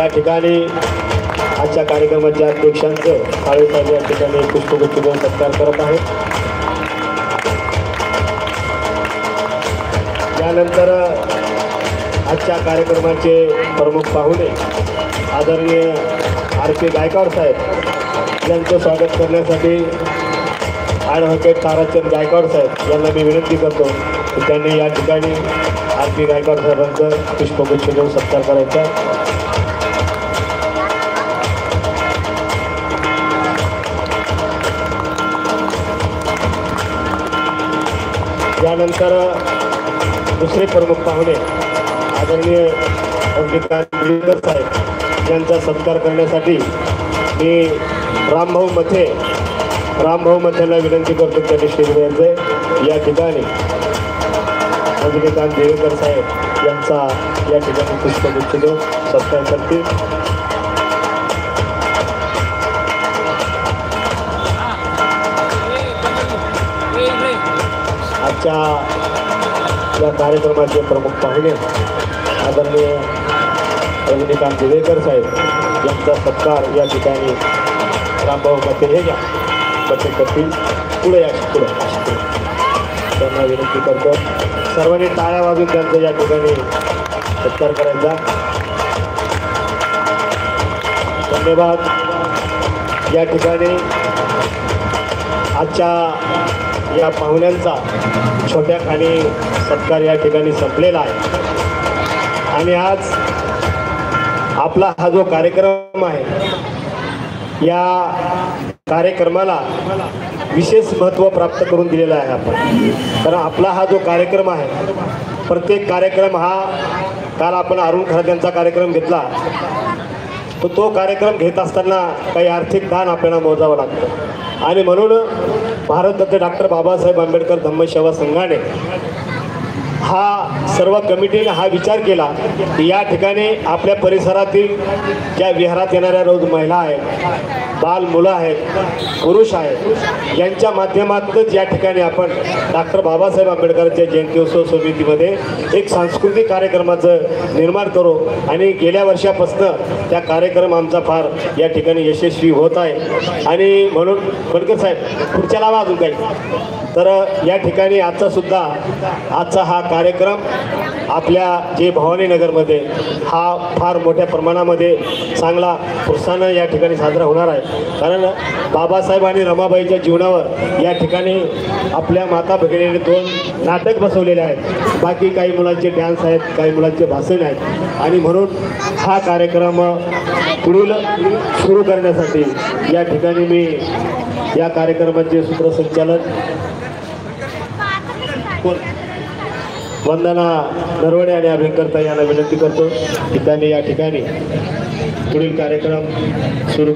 या ठिकाणी आजच्या कार्यक्रमाच्या अध्यक्षांचं काळे साहेब या ठिकाणी पुष्पगुच्छ देऊन सत्कार करत आहेत। यानंतर आजच्या कार्यक्रमाचे प्रमुख पाहुणे आदरणीय आर.पी. गायकवाड साहेब यांचं स्वागत करण्यासाठी ॲडव्होकेट ताराचंद गायकवाड साहेब यांना मी विनंती करतो की त्यांनी या ठिकाणी आर.पी. गायकवाड साहेबांचं पुष्पगुच्छ देऊन सत्कार करायचा। यानंतर दुसरे प्रमुख पाहुणे आदरणीय रजनीकांत साहेब यांचा सत्कार करण्यासाठी मी रामभाऊ मथेला विनंती करतो त्यांनी स्टेजवर या ठिकाणी रजनीकांत देवेकर साहेब यांचा या ठिकाणी पुष्पगुच्छ देऊन सत्कार करतील। आजच्या या कार्यक्रमाचे प्रमुख पाहुणे आदरणीय रजनीकांत देवेकर साहेब यांचा सत्कार या ठिकाणी रामभाऊ मते हे घ्या मते करतील। पुढे या पुढे त्यांना विनंती करतो सर्वांनी टाळ्या वाजून त्यांचा या ठिकाणी सत्कार करायचा। धन्यवाद। या ठिकाणी आजच्या या पाहुण्यांचा छोट्या खाणी सत्कार या ठिकाणी संपलेला आहे आणि आज आपला हा जो कार्यक्रम आहे या कार्यक्रमाला विशेष महत्त्व प्राप्त करून दिलेला आहे आपण, कारण आपला हा जो कार्यक्रम आहे प्रत्येक कार्यक्रम हा काल आपण अरुण खरात यांचा कार्यक्रम घेतला तो कार्यक्रम घेत असताना काही आर्थिक दान आपल्याला मोजावं लागतं आणि म्हणून भारतरत्न डॉक्टर बाबासाहेब आंबेडकर धम्मसेवा संघाने हा सर्व कमिटीने हा विचार केला की या ठिकाणी आपल्या परिसरातील ज्या विहारात येणाऱ्या रोज महिला आहेत, बाल मुलं आहेत, पुरुष आहेत, यांच्या माध्यमातूनच या ठिकाणी आपण डॉक्टर बाबासाहेब आंबेडकरांच्या जयंत्योत्सव समितीमध्ये एक सांस्कृतिक कार्यक्रमाचं निर्माण करू आणि गेल्या वर्षापासून त्या कार्यक्रम आमचा फार या ठिकाणी यशस्वी होत आहे आणि म्हणून बनकर साहेब पुढच्या लावा अजून काही तर या ठिकाणी आजचा हा कार्यक्रम आपल्या जे भवानीनगरमध्ये हा फार मोठ्या प्रमाणामध्ये चांगला उत्साहानं या ठिकाणी साजरा होणार आहे, कारण बाबासाहेब आणि रमाबाईच्या जीवनावर या ठिकाणी आपल्या माता भगिनीने 2 नाटक बसवलेले आहेत, बाकी काही मुलांचे डान्स आहेत, काही मुलांचे भाषण आहेत आणि म्हणून हा कार्यक्रम पुढील सुरू करण्यासाठी या ठिकाणी मी या कार्यक्रमाचे सूत्रसंचालन वंदना नरवडे आणि अभियंकरता यांना विनंती करतो की त्यांनी या ठिकाणी पुढील कार्यक्रम सुरू